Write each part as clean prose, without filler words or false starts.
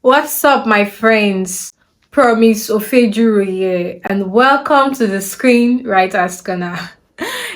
What's up, my friends? Promise Ofejuru here, and welcome to the Screenwriter's Corner,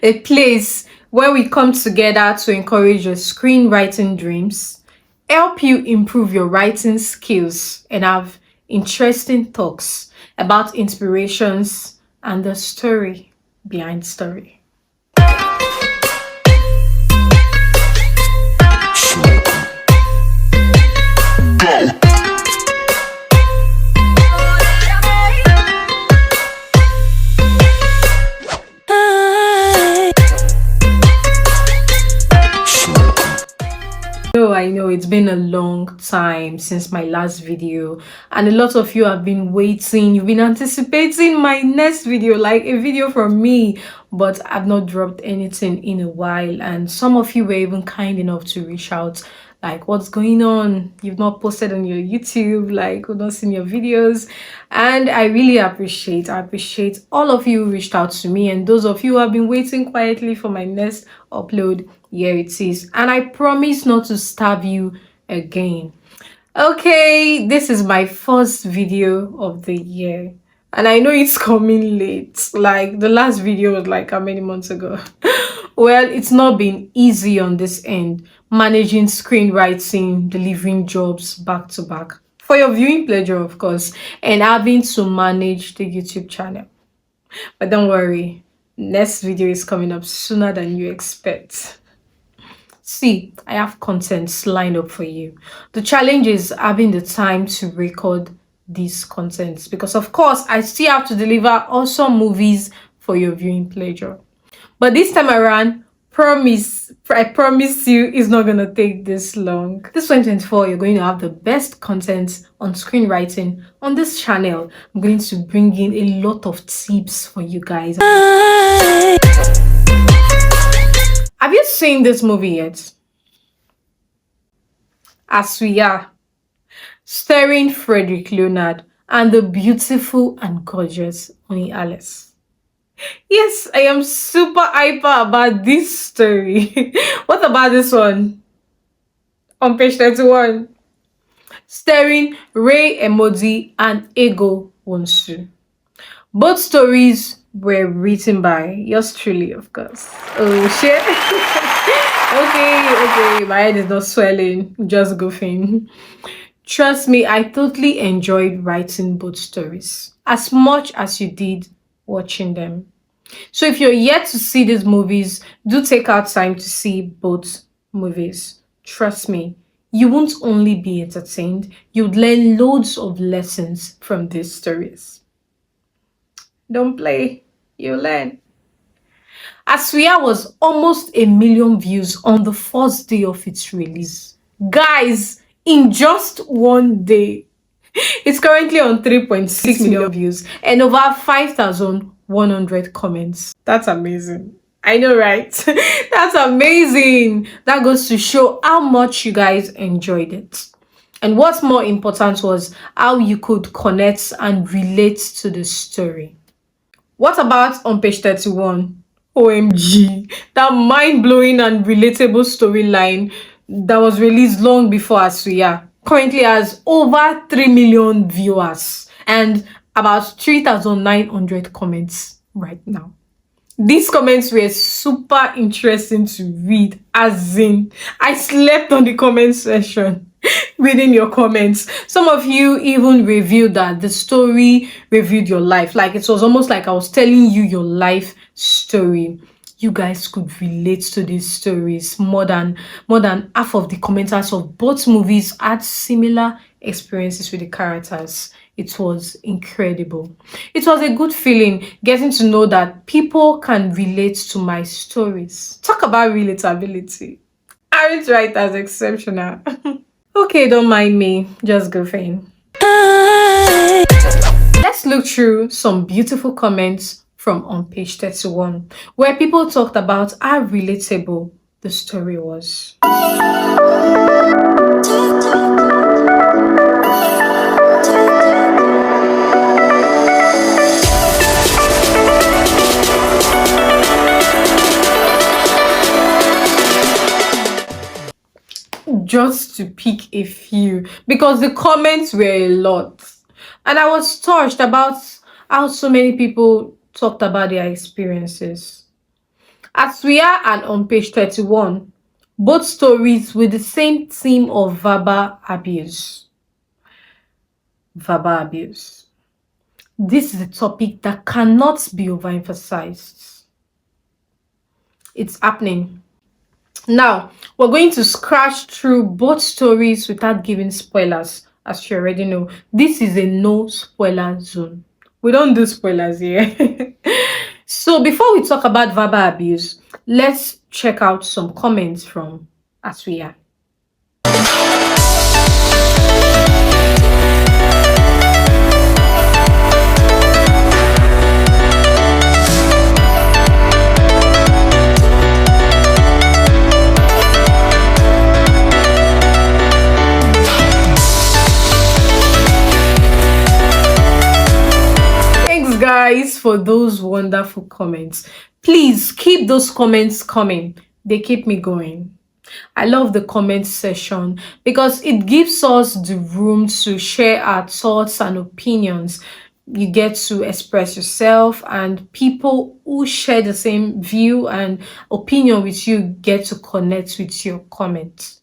a place where we come together to encourage your screenwriting dreams, help you improve your writing skills, and have interesting talks about inspirations and the story behind story. I know it's been a long time since my last video, and a lot of you have been waiting. You've been anticipating my next video, like a video from me, but I've not dropped anything in a while. And some of you were even kind enough to reach out, like, what's going on? You've not posted on your YouTube, like, we've not seen your videos. And I really appreciate all of you who reached out to me, and those of you who have been waiting quietly for my next upload. Here it is, and I promise not to stab you again. Okay, this is my first video of the year, and I know it's coming late. Like, the last video was like how many months ago? Well, it's not been easy on this end, managing screenwriting, delivering jobs back to back for your viewing pleasure, of course, and having to manage the YouTube channel. But don't worry, next video is coming up sooner than you expect. See, I have contents lined up for you. The challenge is having the time to record these contents, because of course I still have to deliver awesome movies for your viewing pleasure. But this time around, I promise you, it's not gonna take this long. This 2024, you're going to have the best content on screenwriting on this channel. I'm going to bring in a lot of tips for you guys. Have you seen this movie yet? As We Are, starring Frederick, Leonard, and the beautiful and gorgeous Onyi. Yes, I am super hyper about this story. What about this one? On page 31, starring Emodi and Nwosu. Both stories were written by yours truly, of course. Oh shit. okay, my head is not swelling, just goofing. Trust me, I totally enjoyed writing both stories as much as you did watching them. So if you're yet to see these movies, do take out time to see both movies. Trust me, you won't only be entertained, you'd learn loads of lessons from these stories. Don't play, you learn. As We Are was almost 1 million views on the first day of its release. Guys, in just one day. It's currently on 3.6 million views and over 5,100 comments. That's amazing. I know, right? That's amazing. That goes to show how much you guys enjoyed it. And what's more important was how you could connect and relate to the story. What about on page 31? OMG, that mind-blowing and relatable storyline that was released long before As We Are currently has over 3 million viewers and about 3,900 comments right now. These comments were super interesting to read, as in I slept on the comment section reading your comments. Some of you even revealed that the story revealed your life. Like, it was almost like I was telling you your life story. You guys could relate to these stories. More than half of the commenters of both movies had similar experiences with the characters. It was incredible. It was a good feeling getting to know that people can relate to my stories. Talk about relatability. Aren't writers exceptional? Okay, don't mind me, just goofing. Let's look through some beautiful comments from on page 31, where people talked about how relatable the story was. Just just to pick a few because the comments were a lot. And I was touched about how so many people talked about their experiences. As we are and on page 31, both stories with the same theme of verbal abuse. Verbal abuse. This is a topic that cannot be overemphasized. It's happening. Now, we're going to scratch through both stories without giving spoilers, as you already know. This is a no spoiler zone. We don't do spoilers here. So before we talk about verbal abuse, let's check out some comments from Asria. Guys, for those wonderful comments. Please keep those comments coming. They keep me going. I love the comment session because it gives us the room to share our thoughts and opinions. You get to express yourself, and people who share the same view and opinion with you get to connect with your comments.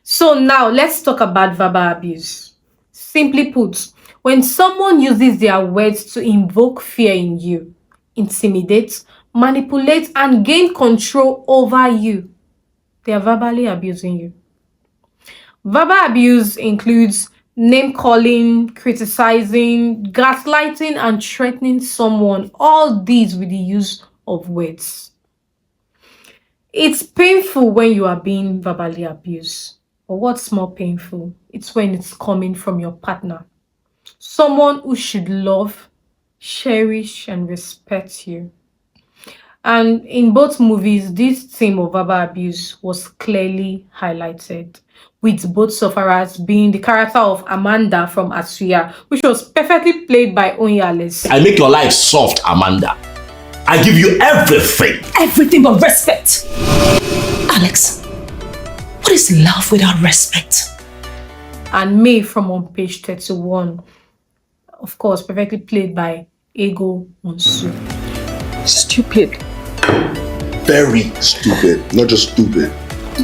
So now let's talk about verbal abuse. Simply put, when someone uses their words to invoke fear in you, intimidate, manipulate, and gain control over you, they are verbally abusing you. Verbal abuse includes name calling, criticizing, gaslighting, and threatening someone, all these with the use of words. It's painful when you are being verbally abused. But what's more painful? It's when it's coming from your partner. Someone who should love, cherish, and respect you. And in both movies, this theme of verbal abuse was clearly highlighted, with both sufferers being the character of Amanda from Asuya, which was perfectly played by Onyi. I make your life soft, Amanda. I give you everything. Everything but respect. Alex, what is love without respect? And May from on page 31, of course, perfectly played by Nwosu. Stupid. Very stupid, not just stupid.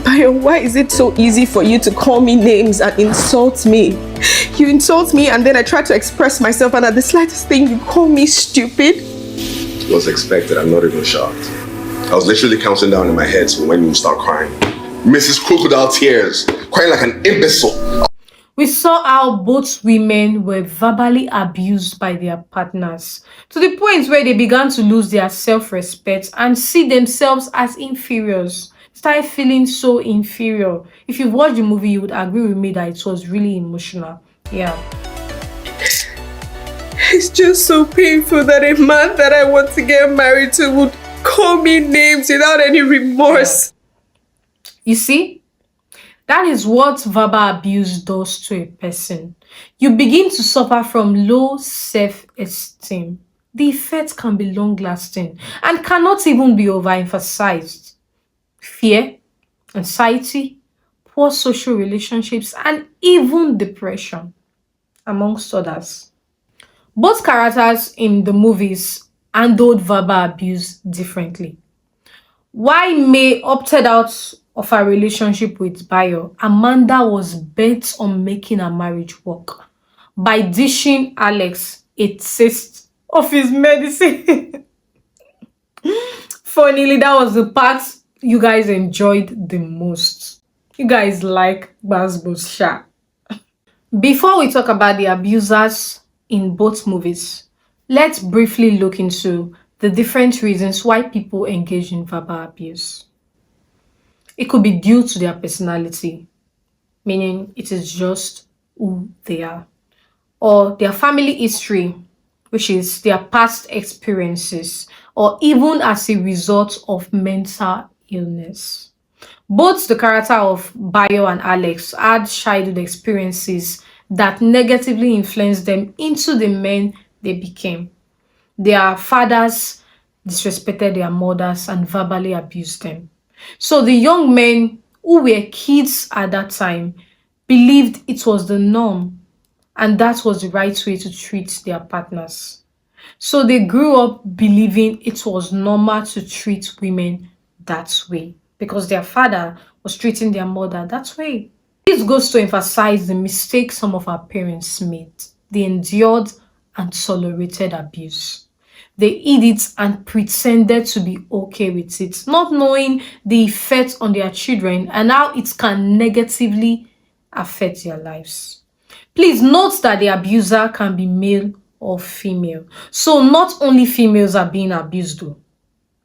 Bayo, why is it so easy for you to call me names and insult me? You insult me and then I try to express myself, and at the slightest thing you call me stupid? It was expected, I'm not even shocked. I was literally counting down in my head to when you start crying. Mrs. Crocodile Tears, crying like an imbecile. We saw how both women were verbally abused by their partners, to the point where they began to lose their self-respect and see themselves as inferiors. Started feeling so inferior. If you've watched the movie, you would agree with me that it was really emotional. Yeah. It's just so painful that a man that I want to get married to would call me names without any remorse. You see? That is what verbal abuse does to a person. You begin to suffer from low self-esteem. The effects can be long-lasting and cannot even be overemphasized. Fear, anxiety, poor social relationships, and even depression, amongst others. Both characters in the movies handled verbal abuse differently. While May opted out of her relationship with Bayo, Amanda was bent on making her marriage work by dishing Alex a taste of his medicine. Funnily, that was the part you guys enjoyed the most. You guys like Basbo's Sha. Before we talk about the abusers in both movies, let's briefly look into the different reasons why people engage in verbal abuse. It could be due to their personality, meaning it is just who they are, or their family history, which is their past experiences, or even as a result of mental illness. Both the character of Bayo and Alex had childhood experiences that negatively influenced them into the men they became. Their fathers disrespected their mothers and verbally abused them. So the young men who were kids at that time believed it was the norm and that was the right way to treat their partners. So they grew up believing it was normal to treat women that way because their father was treating their mother that way. This goes to emphasize the mistake some of our parents made. They endured and tolerated abuse. They hid it and pretended to be okay with it, not knowing the effect on their children and how it can negatively affect their lives. Please note that the abuser can be male or female. So not only females are being abused though.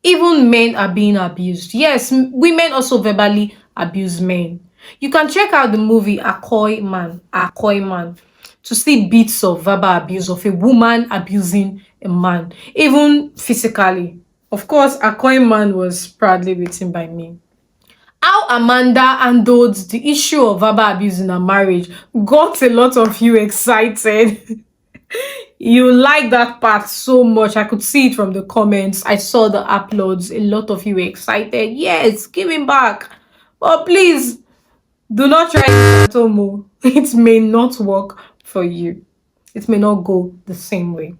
Even men are being abused. Yes, women also verbally abuse men. You can check out the movie Akoi Man, to see bits of verbal abuse of a woman abusing a man, even physically. Of course, Akoi Man was proudly written by me. How Amanda handled the issue of verbal abuse in her marriage got a lot of you excited. You like that part so much. I could see it from the comments. I saw the uploads. A lot of you were excited. Yes, give him back. But please, do not try it at home. Oh. It may not work for you. It may not go the same way.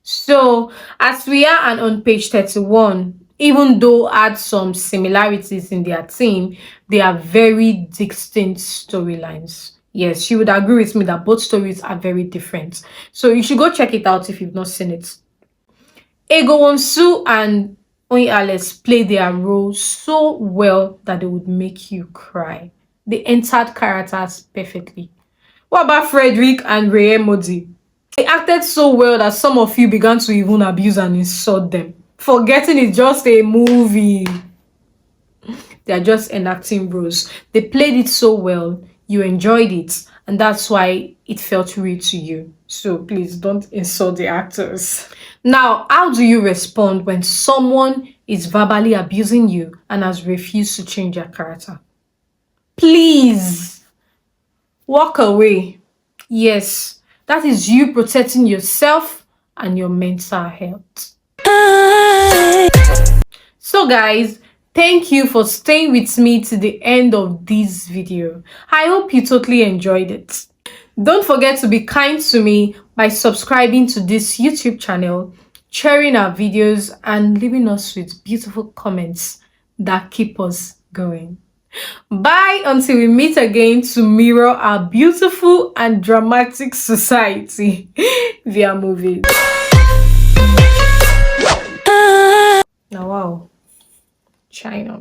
So, as we are and on page 31, even though had some similarities in their theme, they are very distinct storylines. Yes, you would agree with me that both stories are very different. So you should go check it out if you've not seen it. Nwosu and Onyi play their roles so well that they would make you cry. They entered characters perfectly. What about Frederick and Emodi? They acted so well that some of you began to even abuse and insult them, forgetting it's just a movie. They are just enacting roles. They played it so well, you enjoyed it, and that's why it felt real to you. So please don't insult the actors. Now, how do you respond when someone is verbally abusing you and has refused to change their character? Please walk away. Yes, that is you protecting yourself and your mental health. So guys, thank you for staying with me to the end of this video. I hope you totally enjoyed it. Don't forget to be kind to me by subscribing to this YouTube channel, sharing our videos, and leaving us with beautiful comments that keep us going. Bye until we meet again to mirror our beautiful and dramatic society via movies. Now, wow. China.